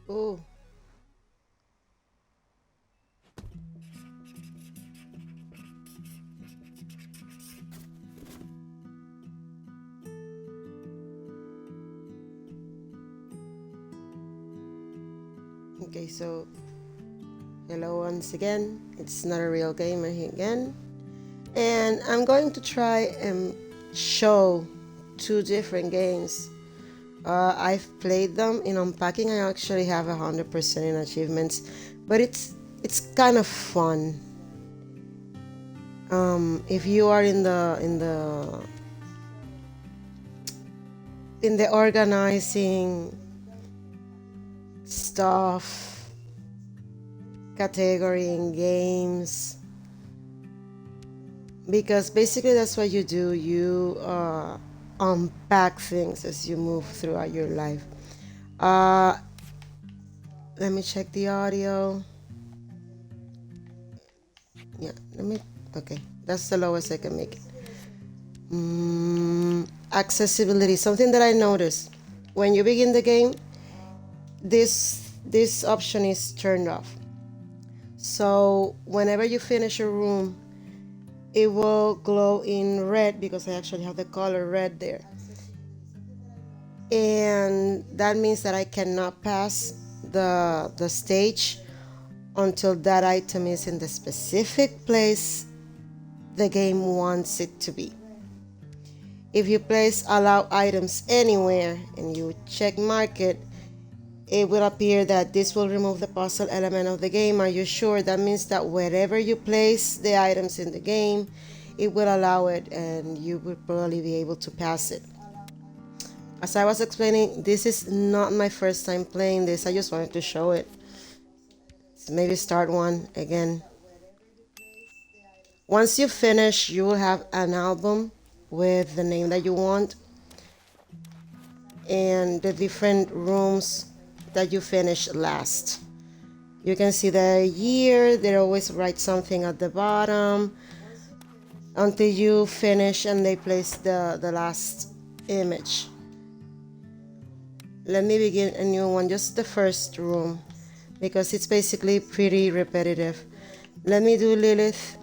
Oh, okay, so hello once again. It's not a real gamer here again. And I'm going to try and show two different games. I've played them in Unpacking. I actually have 100% in achievements, but it's kind of fun. If you are in the organizing stuff category in games, because basically that's what you do. You unpack things as you move throughout your life. Uh, Let me check the audio. Yeah, let me. Okay, that's the lowest I can make it. Accessibility, something that I noticed when you begin the game, this option is turned off. So whenever you finish a room, it will glow in red because I actually have the color red there. And that means that I cannot pass the stage until that item is in the specific place the game wants it to be. If you place allow items anywhere and you check mark it, it will appear that this will remove the puzzle element of the game. Are you sure? That means that wherever you place the items in the game, it will allow it and you will probably be able to pass it. As I was explaining, this is not my first time playing this. I just wanted to show it. So maybe start one again. Once you finish, you will have an album with the name that you want and the different rooms that you finish last. You can see the year, they always write something at the bottom until you finish and they place the last image. Let me begin a new one, just the first room, because it's basically pretty repetitive. Let me do Lilith,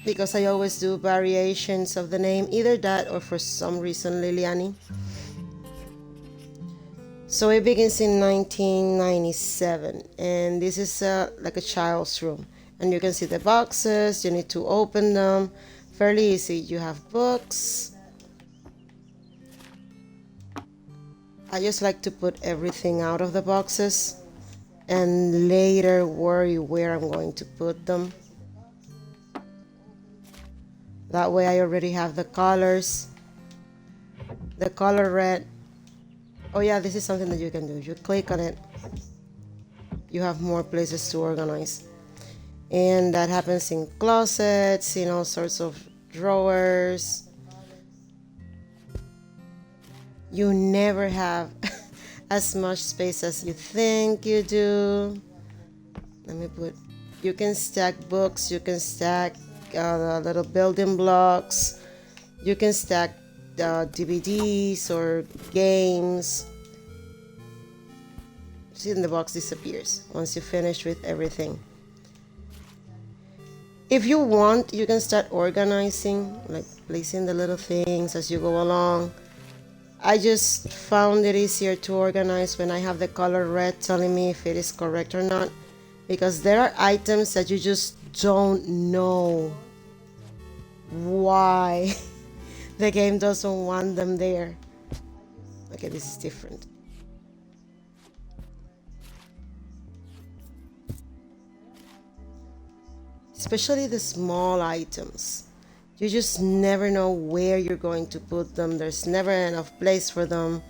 because I always do variations of the name, either that or for some reason Liliani. So it begins in 1997, and this is like a child's room. And you can see the boxes, you need to open them. Fairly easy. You have books. I just like to put everything out of the boxes and later worry where I'm going to put them. That way I already have the colors. The color red. Oh yeah, this is something that you can do. You click on it, you have more places to organize. And that happens in closets, in all sorts of drawers. You never have as much space as you think you do. Let me put, you can stack books, you can stack the little building blocks, you can stack DVDs or games. See, and the box disappears once you finish with everything. If you want, you can start organizing, like placing the little things as you go along. I just found it easier to organize when I have the color red telling me if it is correct or not, because there are items that you just don't know why the game doesn't want them there. Okay, this is different. Especially the small items. You just never know where you're going to put them. There's never enough place for them.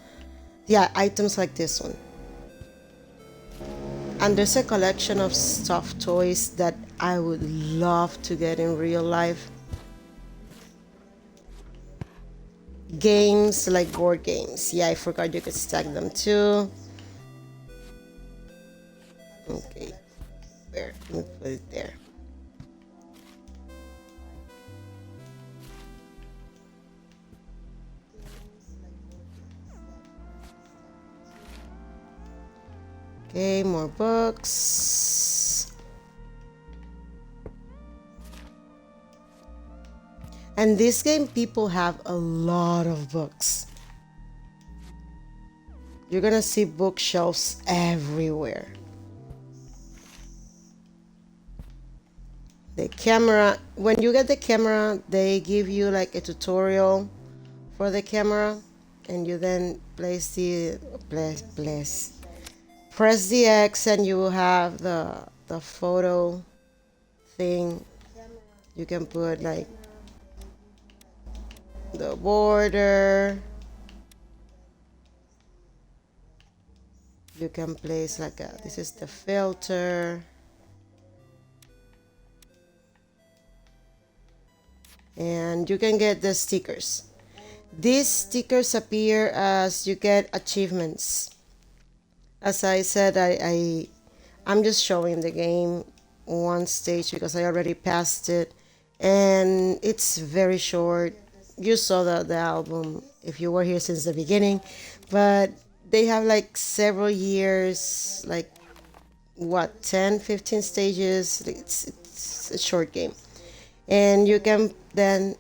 Yeah, items like this one. And there's a collection of stuffed toys that I would love to get in real life. Games like board games. Yeah, I forgot you could stack them too. Okay, where? Let me put it there. Okay, more books. And this game, people have a lot of books. You're gonna see bookshelves everywhere. The camera, when you get the camera, they give you like a tutorial for the camera, and you then press the X, and you will have the photo thing. You can put like the border. You can place like this is the filter. And you can get the stickers. These stickers appear as you get achievements. As I said, I'm just showing the game one stage because I already passed it, and it's very short. You saw the album if you were here since the beginning, but they have like several years, like what, 10, 15 stages. It's a short game, and you can then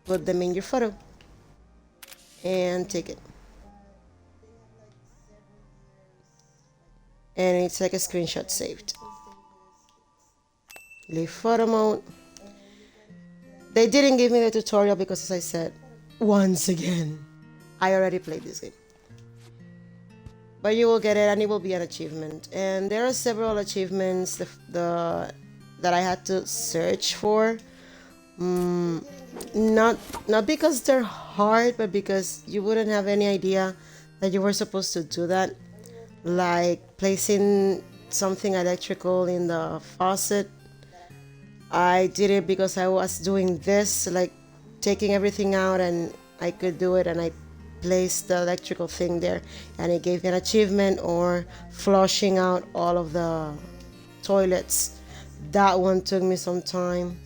put them in your photo and take it. And it's like a screenshot saved. Leave photo mode. They didn't give me the tutorial because, as I said, once again, I already played this game. But you will get it, and it will be an achievement. And there are several achievements that I had to search for. Not because they're hard, but because you wouldn't have any idea that you were supposed to do that. Like placing something electrical in the faucet. I did it because I was doing this, like taking everything out, and I could do it, and I placed the electrical thing there, and it gave me an achievement. Or flushing out all of the toilets. That one took me some time.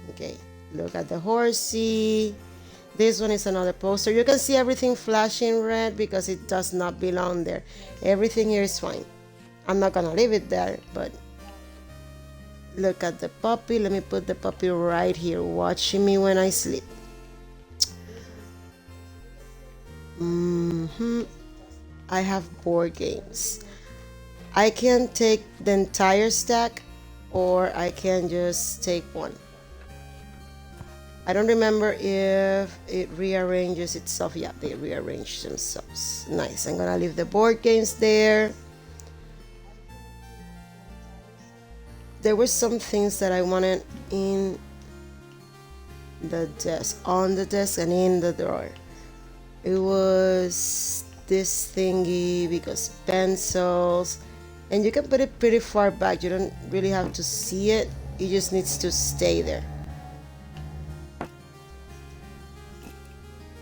Okay, look at the horsey. This one is another poster. You can see everything flashing red because it does not belong there. Everything here is fine. I'm not gonna leave it there, but look at the puppy. Let me put the puppy right here, watching me when I sleep. I have board games. I can take the entire stack, or I can just take one. I don't remember if it rearranges itself. Yeah, they rearrange themselves. Nice. I'm gonna leave the board games there. There were some things that I wanted in the desk, on the desk, and in the drawer. It was this thingy because pencils, and you can put it pretty far back. You don't really have to see it. It just needs to stay there.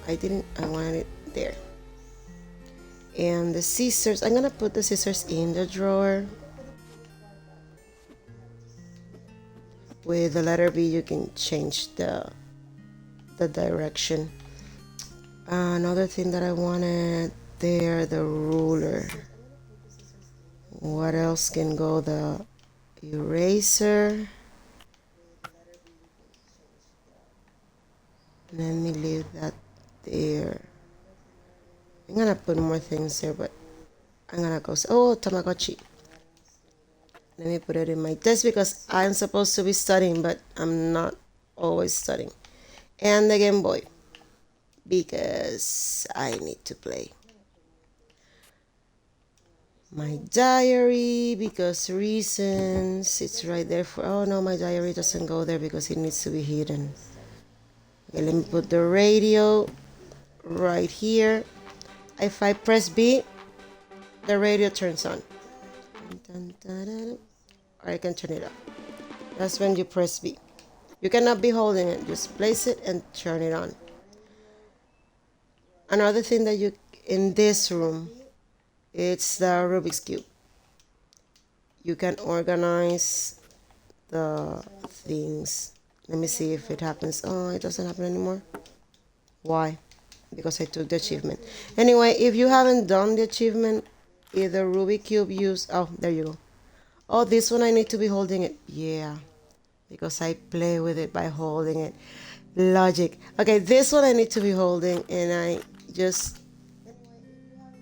I wanted it there. And the scissors, I'm gonna put the scissors in the drawer. With the letter B, you can change the direction. Another thing that I wanted there, the ruler. What else can go? The eraser. Let me leave that there. I'm gonna put more things there, but I'm gonna go. Oh, Tamagotchi. Let me put it in my desk because I'm supposed to be studying, but I'm not always studying. And the Game Boy, because I need to play. My diary, because reasons. It's right there for. Oh no, my diary doesn't go there because it needs to be hidden. Okay, let me put the radio right here. If I press B, the radio turns on. Or I can turn it up. That's when you press B. You cannot be holding it. Just place it and turn it on. Another thing that you in this room, it's the Rubik's Cube. You can organize the things. Let me see if it happens. Oh, it doesn't happen anymore. Why? Because I took the achievement. Anyway, if you haven't done the achievement, either Rubik Cube use, oh, there you go. Oh, this one I need to be holding it. Yeah, because I play with it by holding it. Logic. Okay, this one I need to be holding, and I just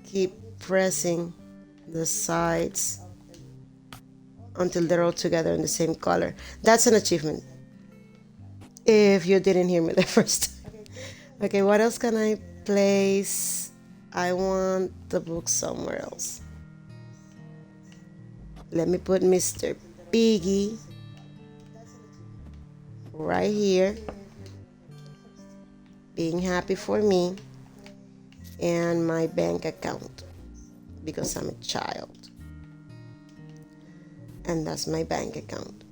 keep pressing the sides until they're all together in the same color. That's an achievement. If you didn't hear me the first time. Okay, what else can I place? I want the book somewhere else. Let me put Mr. Piggy right here, being happy for me, and my bank account because I'm a child. And that's my bank account.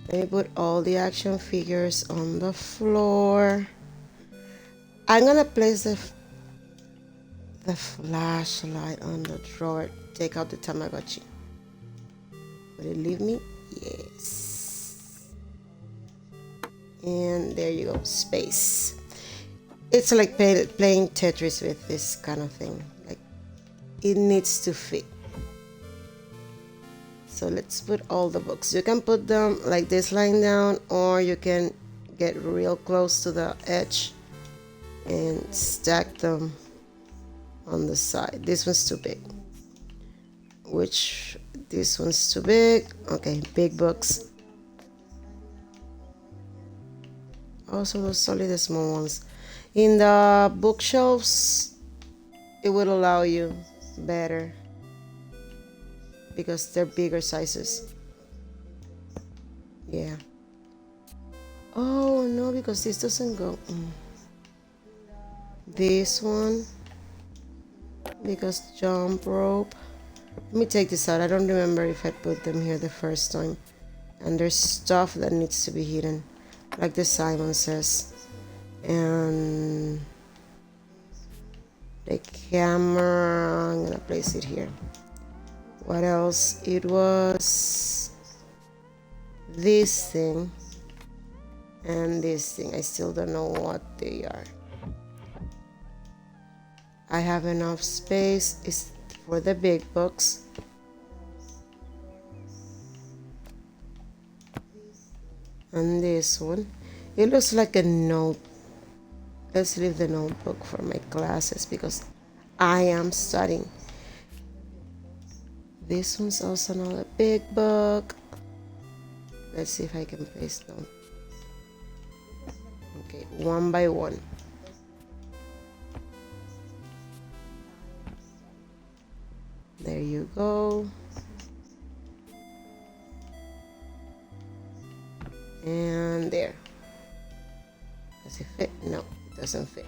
Let me put all the action figures on the floor. I'm gonna place the flashlight on the drawer. Take out the Tamagotchi. Will it leave me? Yes. And there you go, space. It's like playing Tetris with this kind of thing. Like, it needs to fit. So let's put all the books. You can put them like this lying down, or you can get real close to the edge and stack them on the side. This one's too big. This one's too big. Okay, big books. Also, those only the small ones. In the bookshelves, it will allow you better because they're bigger sizes. Yeah. Oh no, because this doesn't go. This one, because jump rope. Let me take this out. I don't remember if I put them here the first time. And there's stuff that needs to be hidden, like the Simon says. And the camera, I'm gonna place it here. What else? It was this thing and this thing. I still don't know what they are. I have enough space. It's for the big books. And this one, it looks like a note. Let's leave the notebook for my classes because I am studying. This one's also not a big book. Let's see if I can place them. Okay, one by one. There you go. And there. Does it fit? No, it doesn't fit.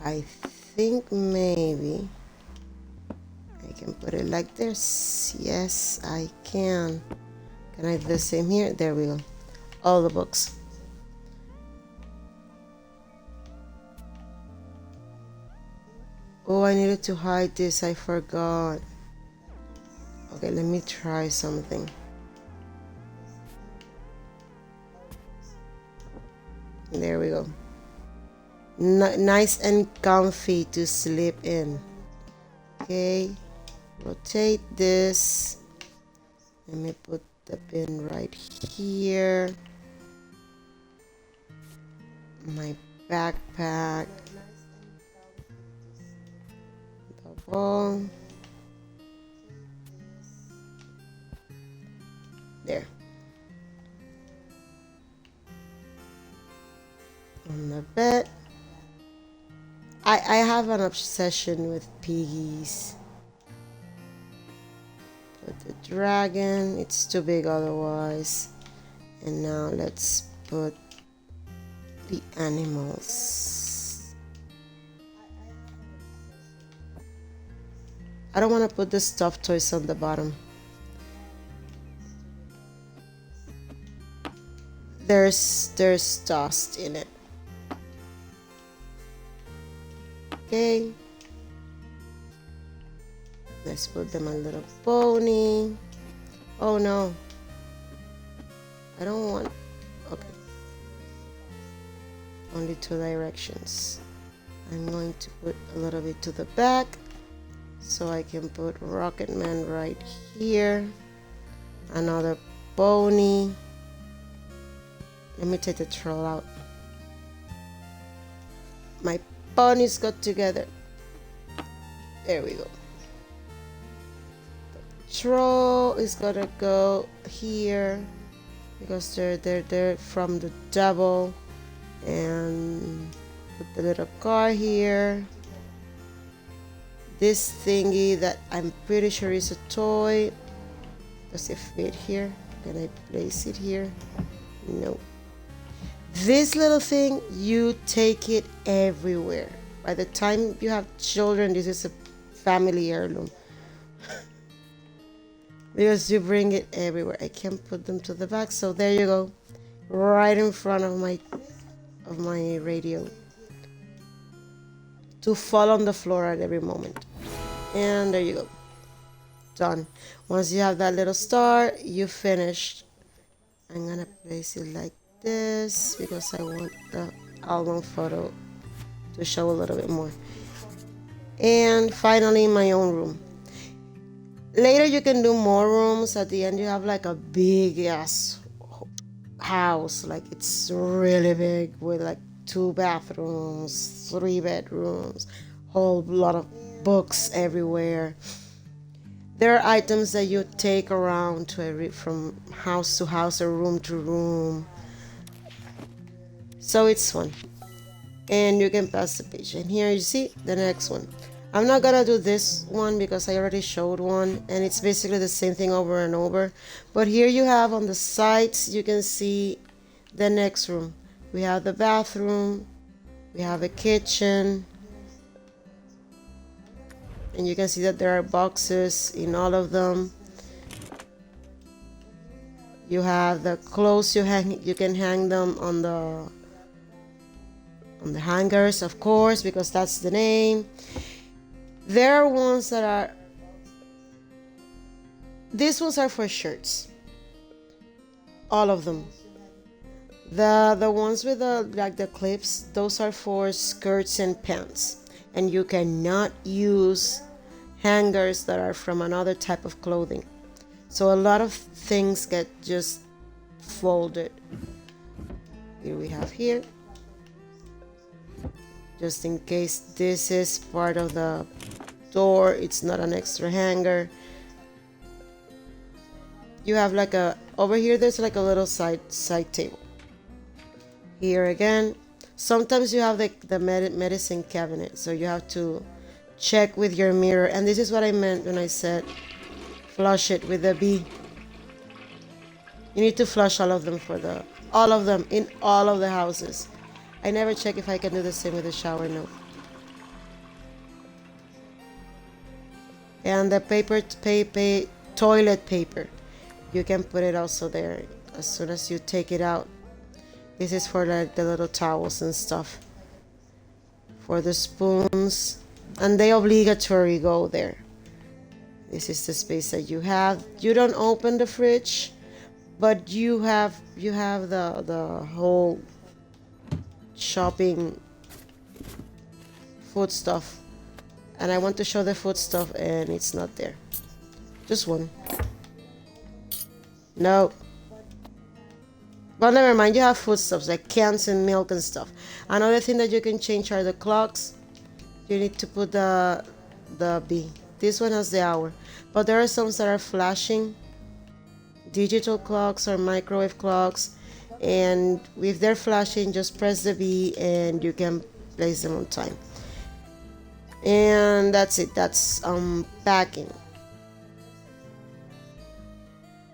I think maybe I can put it like this. Yes, I can. Can I do the same here? There we go. All the books. Oh, I needed to hide this. I forgot. Okay, let me try something. There we go. Nice and comfy to sleep in. Okay, rotate this. Let me put the pin right here. My backpack. The ball. There. On the bed. I have an obsession with piggies. Put the dragon. It's too big otherwise. And now let's put the animals. I don't want to put the stuffed toys on the bottom. There's dust in it. Okay. Let's put them a little pony. Oh no. I don't want. Okay. Only two directions. I'm going to put a little bit to the back so I can put Rocket Man right here. Another pony. Let me take the troll out. My ponies got together. There we go. The troll is gonna go here because they're from the double, and put the little car here. This thingy that I'm pretty sure is a toy. Does it fit here? Can I place it here? No. This little thing, you take it everywhere. By the time you have children, this is a family heirloom. Because you bring it everywhere. I can't put them to the back, so there you go. Right in front of my radio. To fall on the floor at every moment. And there you go. Done. Once you have that little star, you finished. I'm gonna place it like this because I want the album photo to show a little bit more. And finally, my own room. Later you can do more rooms. At the end you have like a big ass house, like it's really big with like 2 bathrooms, 3 bedrooms, whole lot of books everywhere. There are items that you take around to from house to house or room to room, so it's fun. And you can pass the page, and here you see the next one. I'm not gonna do this one because I already showed one and it's basically the same thing over and over. But here you have on the sides, you can see the next room. We have the bathroom, we have a kitchen, and you can see that there are boxes in all of them. You have the clothes you can hang them on the hangers, of course, because that's the name. There are ones that are, these ones are for shirts, all of them. The ones with the like the clips, those are for skirts and pants, and you cannot use hangers that are from another type of clothing. So a lot of things get just folded. Here we have here, just in case this is part of the door, it's not an extra hanger. You have like a, over here there's like a little side table. Here again, sometimes you have the medicine cabinet, so you have to check with your mirror, and this is what I meant when I said flush it with the B. You need to flush all of them all of them in all of the houses. I never check if I can do the same with the shower, no. And the toilet paper, you can put it also there as soon as you take it out. This is for like the little towels and stuff, for the spoons, and they obligatory go there. This is the space that you have. You don't open the fridge, but you have the whole shopping food stuff, and I want to show the food stuff and it's not there. Just one. No. But never mind, you have foodstuffs like cans and milk and stuff. Another thing that you can change are the clocks. You need to put the B. This one has the hour, but there are some that are flashing, digital clocks or microwave clocks, and if they're flashing, just press the B and you can place them on time. And that's it. That's unpacking.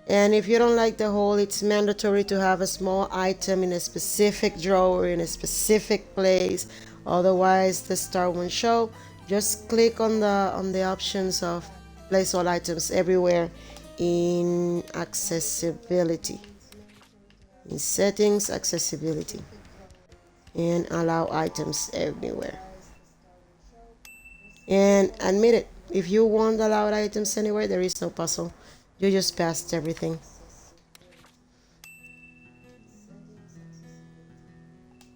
And if you don't like the hole, it's mandatory to have a small item in a specific drawer in a specific place, otherwise the star won't show. Just click on the options of place all items everywhere in accessibility, in settings, accessibility, and allow items everywhere. And admit it, if you want allowed items anywhere, there is no puzzle. You just passed everything.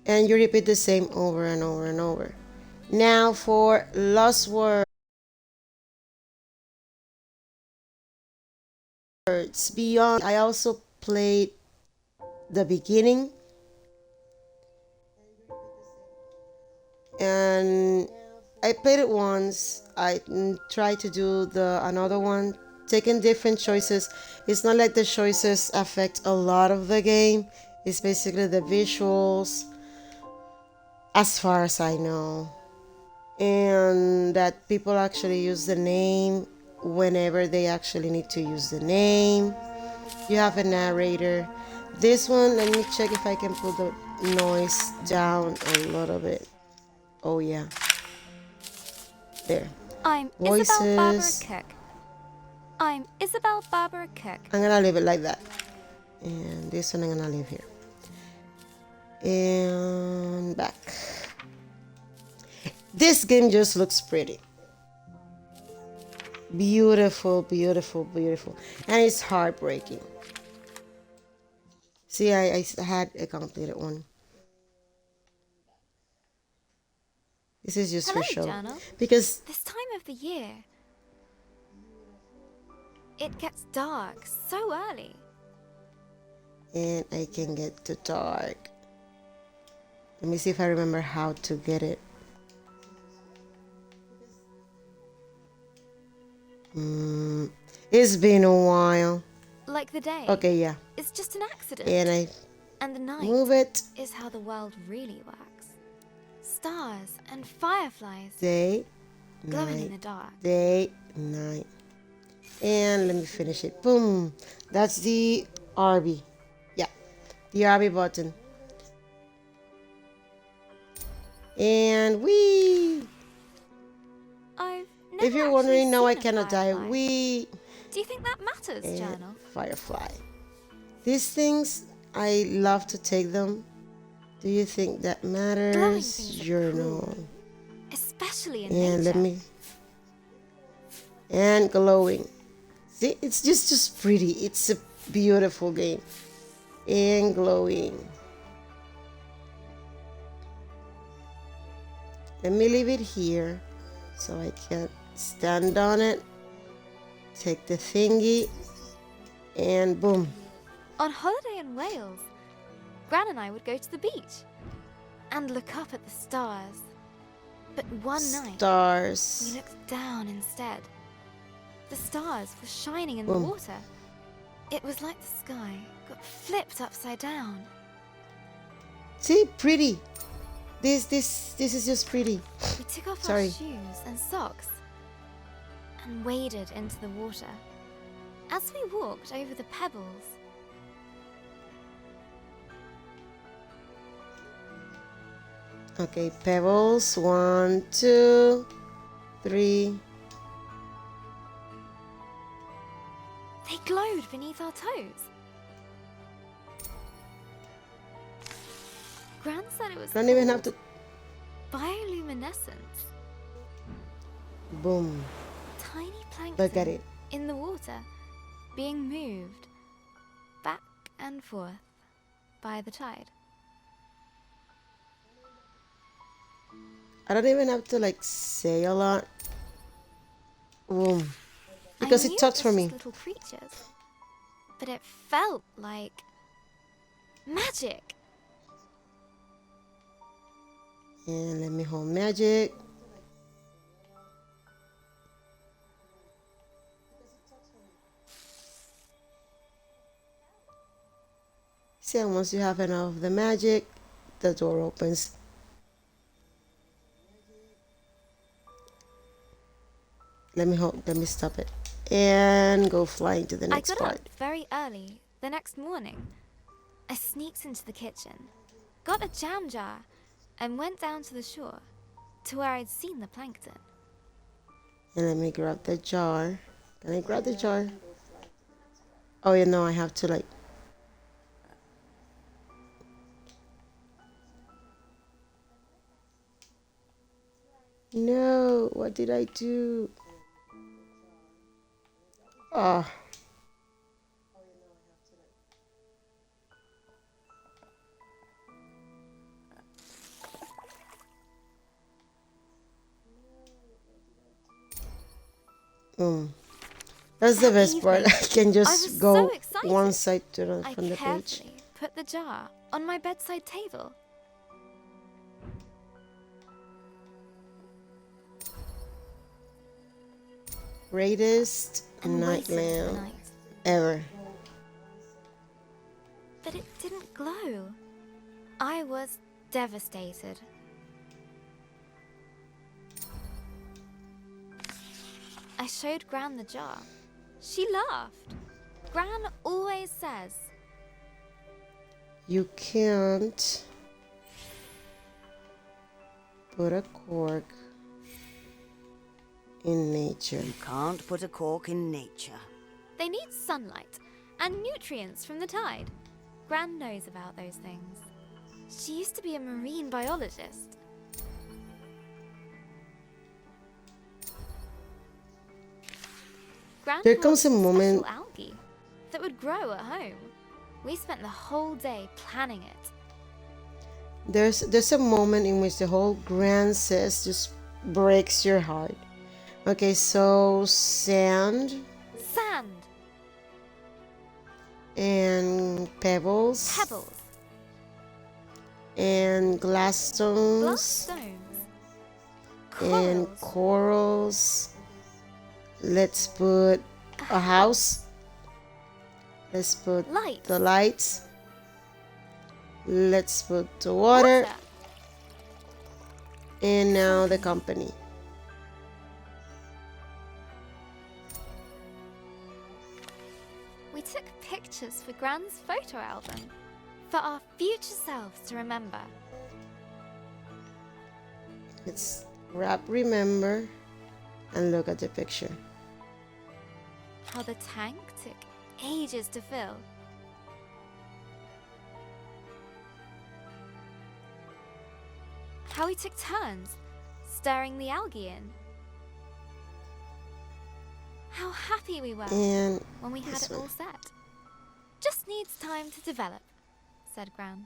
And you repeat the same over and over and over. Now for Lost Words. Beyond, I also played the beginning, and I played it once. I tried to do the another one, taking different choices. It's not like the choices affect a lot of the game. It's basically the visuals, as far as I know, and that people actually use the name whenever they actually need to use the name. You have a narrator. This one, let me check if I can put the noise down a little bit. Oh yeah, there. I'm Isabel Barbara Voices. Cook. I'm Isabel Barbara Cook. I'm gonna leave it like that. And this one I'm gonna leave here. And back. This game just looks pretty. Beautiful, beautiful, beautiful. And it's heartbreaking. See, I had a completed one. This is just Hello, for show. Journal. Because This time of the year, it gets dark so early. and I can get to dark. Let me see if I remember how to get it. It's been a while. Like the day. Okay, yeah. It's just an accident. And I And the night move it. is how the world really works. Stars and fireflies Day, glowing in night, the dark. day, night. And let me finish it. Boom. That's the RB. Yeah, the RB button. And we. I've never If you're actually wondering, no, I seen a cannot die. firefly. We. Do you think that matters, And Journal? firefly. These things, I love to take them. Do you think that Glowing matters? things are Journal. cool, especially in And nature. let me. And glowing. See, it's just pretty. It's a beautiful game. And glowing. Let me leave it here so I can stand on it. Take the thingy. And boom. On holiday in Wales, Gran and I would go to the beach and look up at the stars. But one night, we Stars. looked down instead. The stars were shining in Boom. the water. It was like the sky got flipped upside down. See, pretty. This is just pretty. We took off Sorry. our shoes and socks and waded into the water. As we walked over the pebbles, Okay, pebbles. 1, 2, 3. they glowed beneath our toes. Gran said it was Don't even have to. bioluminescence. Boom. Tiny plankton Look at it. in the water being moved back and forth by the tide. I don't even have to like say a lot. Boom. Because I knew it talks was for me. just little creatures, but it felt like magic. And let me hold magic. See, and once you have enough of the magic, the door opens. Let me stop it. And go flying to the I next got part. up very early the next morning. I sneaked into the kitchen, got a jam jar, and went down to the shore to where I'd seen the plankton. And let me grab the jar. Can I grab the jar? Oh, yeah, no, I have to like. No, what did I do? Ah. That's the That best part. evening, I can I just was go so excited. one side to the I from the page. carefully put the jar on my bedside table. Greatest And night waited for the lamp night. ever. But it didn't glow. I was devastated. I showed Gran the jar. She laughed. Gran always says, You can't put a cork in nature. You can't put a cork in nature. they need sunlight and nutrients from the tide. Gran knows about those things. She used to be a marine biologist. Gran There bought comes a some moment- special algae that would grow at home. We spent the whole day planning it. There's a moment in which the whole grand says just breaks your heart. Okay, so sand Sand, and pebbles, pebbles, and glass stones glass stones, and corals, corals. Let's put a house. Let's put lights, the lights. Let's put the water. And now the company. We took pictures for Gran's photo album for our future selves to remember. Let's grab remember and look at the picture. How the tank took ages to fill. How we took turns stirring the algae in. How happy we were And when we had this it all one. set. Just needs time to develop, said Gran.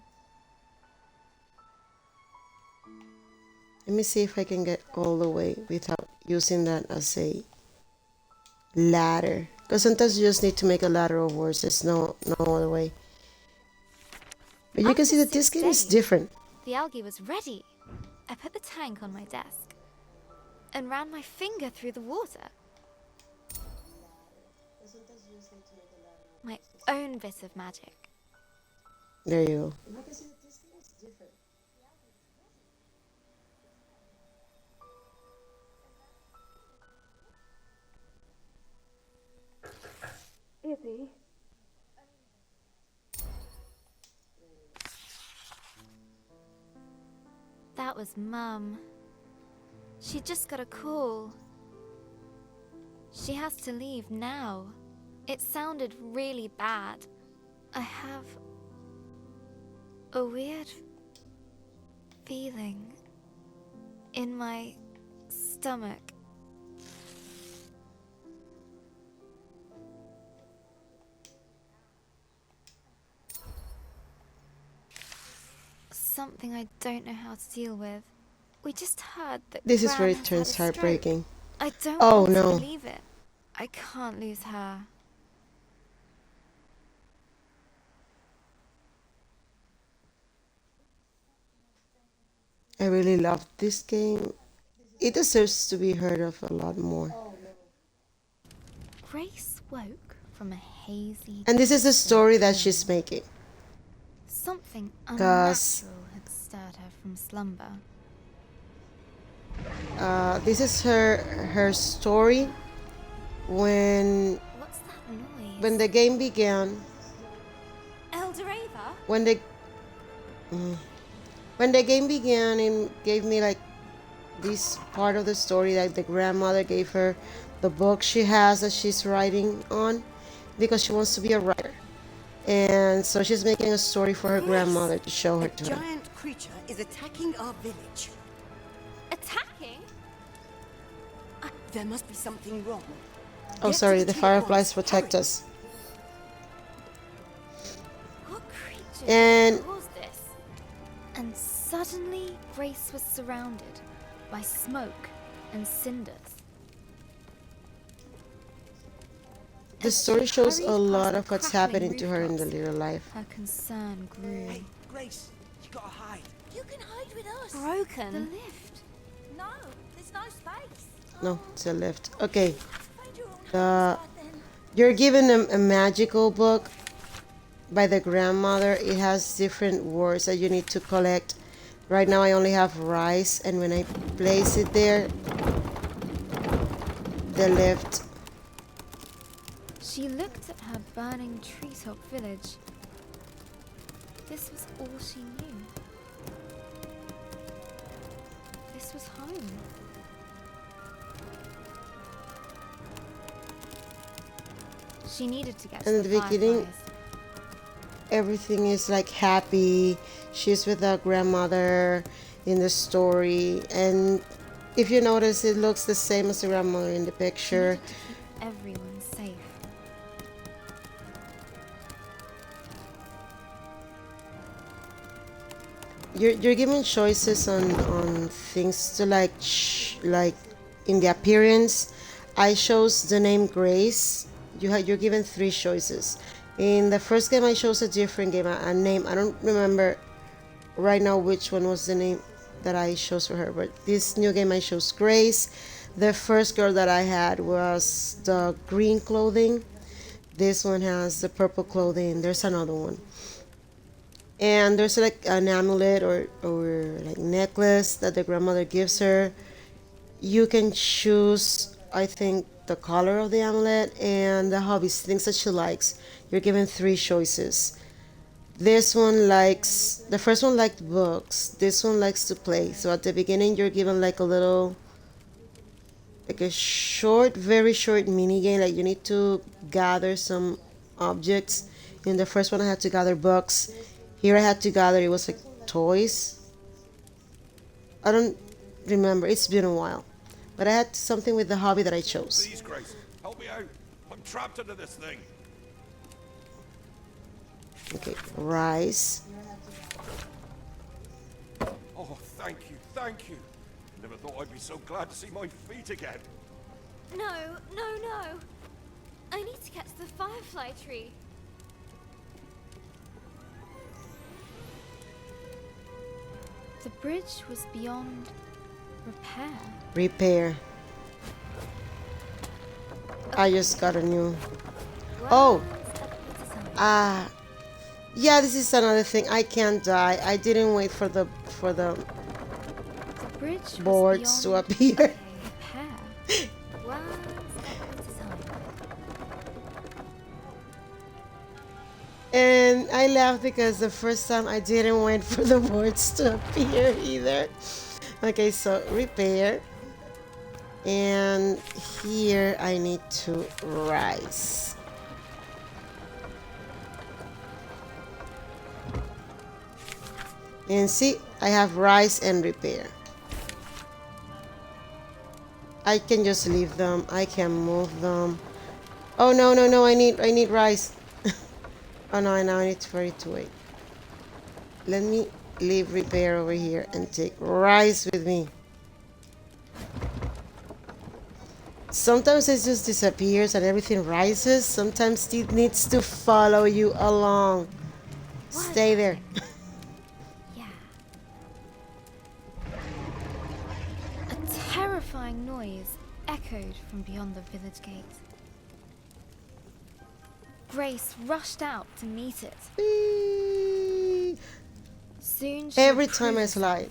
Let me see if I can get all the way without using that as a ladder. Because sometimes you just need to make a ladder of words. There's no other way. But you can After see that this 6 game is days, different. The algae was ready. I put the tank on my desk and ran my finger through the water. My own bit of magic. There you go. Izzy. That was Mum. She just got a call. She has to leave now. It sounded really bad. I have a weird feeling in my stomach. Something I don't know how to deal with. We just heard that This is where Gran it has turns had a stroke. heartbreaking. I don't Oh, want no. to believe it. I can't lose her. I really love this game. It deserves to be heard of a lot more. Grace woke from a hazy. And this is the story that she's making. Something 'Cause- unnatural had stirred her from slumber. This is her story when What's that noise? when the game began. Eldoreva? When the game began, it gave me like this part of the story that the grandmother gave her the book she has that she's writing on because she wants to be a writer, and so she's making a story for her grandmother to show her A to her. giant creature is attacking our village. Attacking? There must be something wrong. Oh, Get sorry, to the tree at fireflies once. protect Hurry. us. What creature And- caused this? And suddenly, Grace was surrounded by smoke and cinders. The As she story shows a hurried past lot the of what's crackling happening to her in the rooftops, little life. her concern grew. Hey, Grace, you gotta hide. You can hide with us. Broken. The lift. No, there's no space. No, it's a lift. Okay, Find your own the hiding spot then. you're given a magical book by the grandmother. It has different words that you need to collect. Right now I only have rice, and when I place it there, the lift. She looked at her burning treetop village. This was all she knew. This was home. She needed to get to In the the beginning, fireflies. everything is like happy. She's with her grandmother in the story, and if you notice, it looks the same as the grandmother in the She picture. needed to keep everyone safe. You're given choices on things to like in the appearance. I chose the name Grace. You're given three choices. In the first game I chose a different game, a name. I don't remember right now which one was the name that I chose for her, but this new game I chose Grace. The first girl that I had was the green clothing. This one has the purple clothing. There's another one. And there's like an amulet or like necklace that the grandmother gives her. You can choose, I think, the color of the amulet and the hobbies, things that she likes. You're given three choices. The first one liked books. This one likes to play. So at the beginning, you're given like a short, very short mini game. Like you need to gather some objects. In the first one, I had to gather books. Here I had to gather, it was like toys. I don't remember, it's been a while. But I had something with the hobby that I chose. Please, Grace, help me out. I'm trapped into this thing. Okay, rice. Oh, thank you, thank you. Never thought I'd be so glad to see my feet again. No, no, no. I need to get to the firefly tree. The bridge was beyond repair. Repair. I just got a new. Oh! Yeah, this is another thing. I can't die. I didn't wait for the The bridge was boards to beyond appear. repair. One step at a time. And I laughed because the first time I didn't wait for the boards to appear either. Okay, so repair. And here I need to rise. And see, I have rise and repair. I can just leave them. I can move them. Oh no, no, no, I need rise. Oh no, now I need for it to wait. Let me leave repair over here and take rise with me. Sometimes it just disappears and everything rises. Sometimes it needs to follow you along. Stay there. Yeah. A terrifying noise echoed from beyond the village gate. Grace rushed out to meet it. Whee! Soon she Every would time prove I herself slide.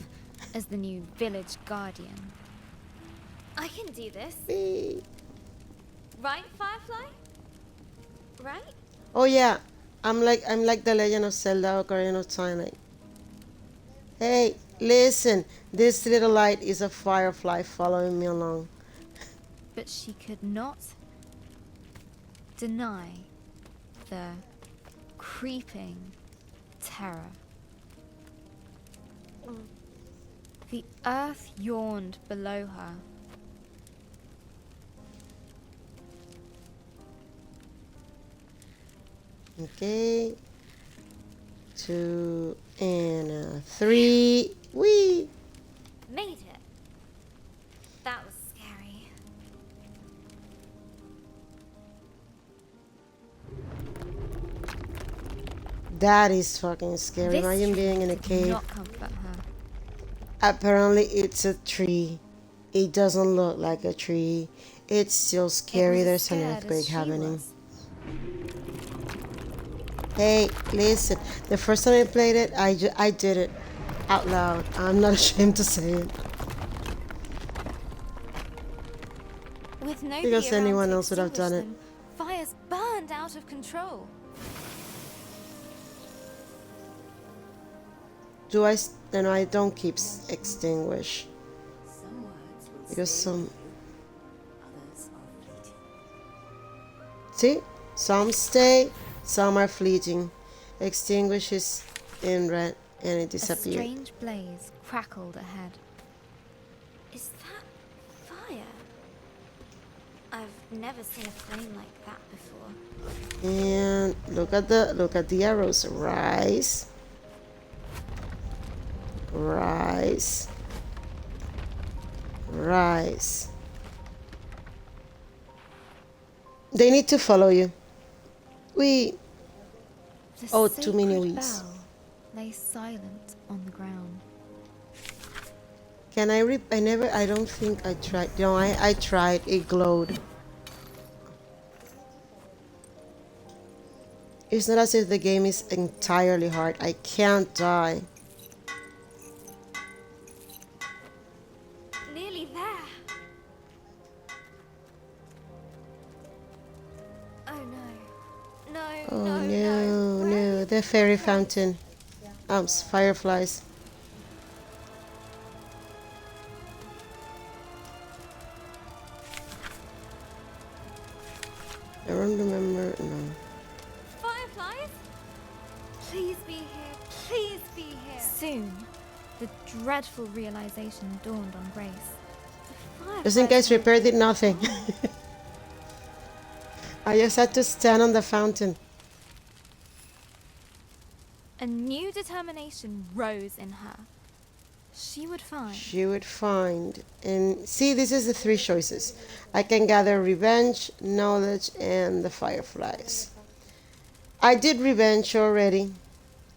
as the new village guardian. I can do this. Whee! Right, Firefly? Right? Oh yeah, I'm like the Legend of Zelda Ocarina of Time. Like, hey, listen, this little light is a firefly following me along. But she could not deny the creeping terror. The earth yawned below her. Okay, 2 and 3. Whee! Made it. That was scary. That is fucking scary. This Imagine tree being in a did cave. not comfort her. Apparently, it's a tree. It doesn't look like a tree. It's still It scary. was as There's an scared earthquake as she happening. was. Hey, listen. The first time I played it, I did it out loud. I'm not ashamed to say it. With nobody Because around anyone to else would have extinguish done it. them, fires burned out of control. Then I don't keep extinguish. Some words will Because stay some, with you, others are fleeting. see, some stay, some are fleeting. Extinguish is in red and it A disappeared. strange blaze crackled ahead. Is that fire? I've never seen a flame like that before. And look at the arrows. Rise. Rise. Rise. They need to follow you. The Oh, too many sacred weeds. bell lay silent on the ground. Can I I don't think I tried. No, I tried. It glowed. It's not as if the game is entirely hard. I can't die. Nearly there. Oh no. No, Oh no, no, no. no. The fairy fountain. Fireflies. I don't remember. No. Fireflies? Please be here. Please be here. Soon, the dreadful realization dawned on Grace. The Just in case fireflies Repair did nothing. I just had to stand on the fountain. A new determination rose in her. She would find. She would find. And see, this is the three choices. I can gather revenge, knowledge, and the fireflies. I did revenge already.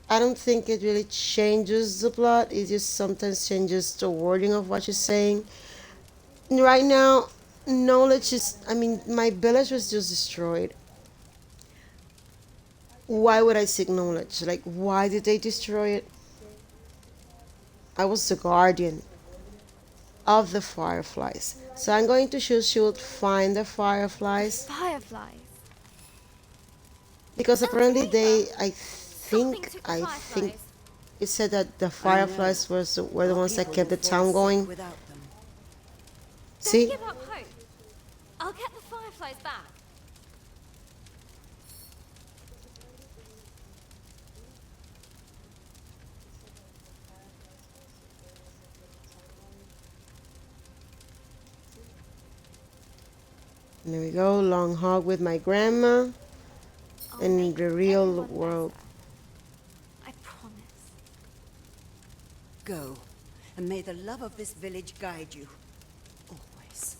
I don't think it really changes the plot. It just sometimes changes the wording of what she's saying. Right now, knowledge is, my village was just destroyed. Why would I seek knowledge? Like, why did they destroy it? I was the guardian of the fireflies. So I'm going to choose she would find the fireflies. Fireflies. Because apparently I Something think, took the fireflies. it said that the fireflies were the ones that kept the town going. Without them. See? Don't give up hope. I'll get the fireflies back. And there we go, long hog with my grandma I'll in make the real everyone world. better. I promise. Go, and may the love of this village guide you. Always.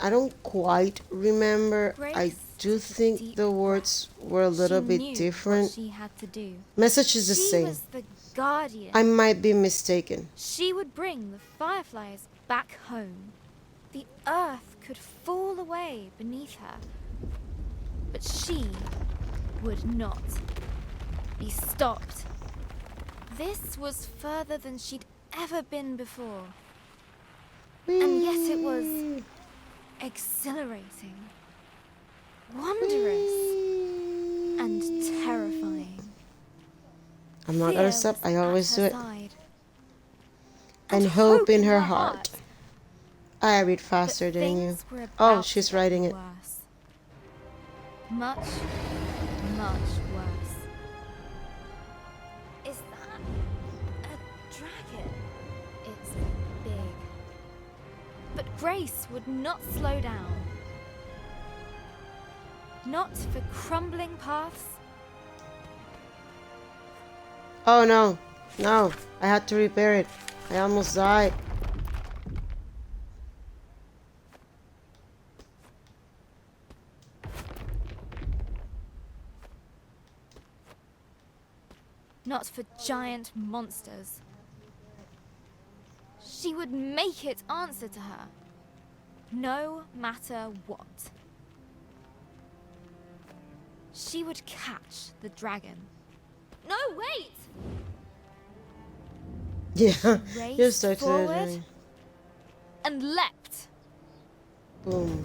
I don't quite remember. I Grace do took a think deep the words were a little She bit knew different. What she had to do. Message is the She same. was the guardian. I might be mistaken. She would bring the fireflies back home. The earth could fall away beneath her. But she would not be stopped. This was further than she'd ever been before. And yet it was exhilarating, wondrous, and terrifying. I'm not Fear gonna stop. was I always at do her it. side, And hope in her heart. I read faster But than you. things were Oh, about she's to get writing it. worse. Much, much worse. Is that a dragon? It's big. But Grace would not slow down. Not for crumbling paths. Oh no, no, I had to repair it. I almost died. not for giant monsters. She would make it answer to her, no matter what. She would catch the dragon. No, wait! Yeah, Raced you started forward it. and leapt. Boom.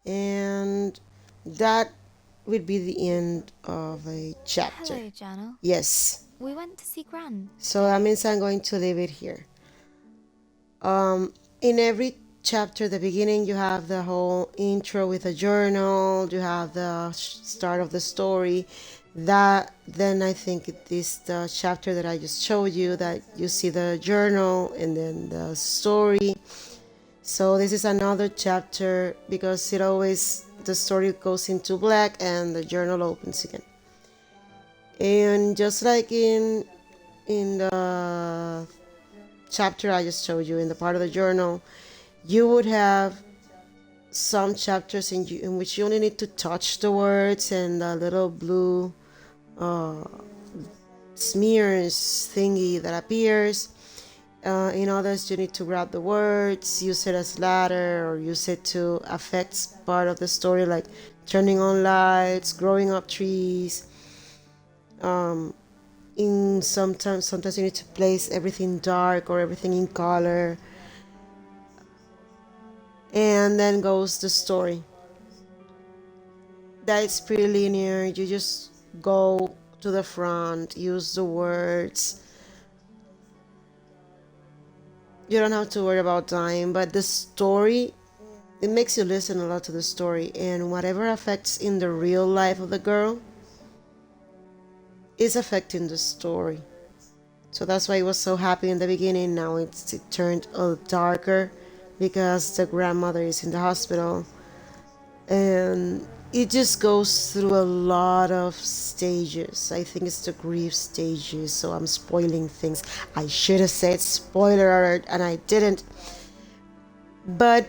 And that would be the end of a chapter. Hello, journal. Yes. We went to see Gran. So that means I'm going to leave it here. In every chapter, the beginning, you have the whole intro with a journal. You have the start of the story. That then I think it is the chapter that I just showed you, that you see the journal and then the story. So this is another chapter because it always, the story goes into black and the journal opens again. And just like in the chapter I just showed you, in the part of the journal, you would have some chapters in which you only need to touch the words and the little blue smears thingy that appears. In others, you need to grab the words, use it as ladder, or use it to affect part of the story, like turning on lights, growing up trees. Sometimes you need to place everything dark or everything in color. And then goes the story. That is pretty linear. You just go to the front, use the words. You don't have to worry about time, but the story, it makes you listen a lot to the story, and whatever affects in the real life of the girl is affecting the story. So that's why it was so happy in the beginning. Now it turned a little darker because the grandmother is in the hospital, and it just goes through a lot of stages. I think it's the grief stages, so I'm spoiling things. I should have said spoiler alert and I didn't. But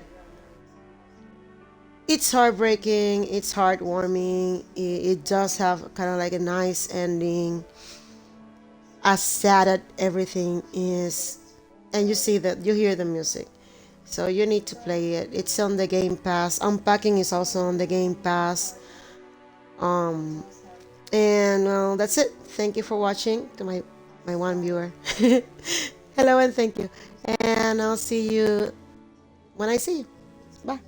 it's heartbreaking, it's heartwarming. It does have kind of like a nice ending, as sad as everything is. And you see that, you hear the music. So you need to play it. It's on the Game Pass. Unpacking is also on the Game Pass. And well, that's it. Thank you for watching, to my one viewer. Hello and thank you. And I'll see you when I see you. Bye.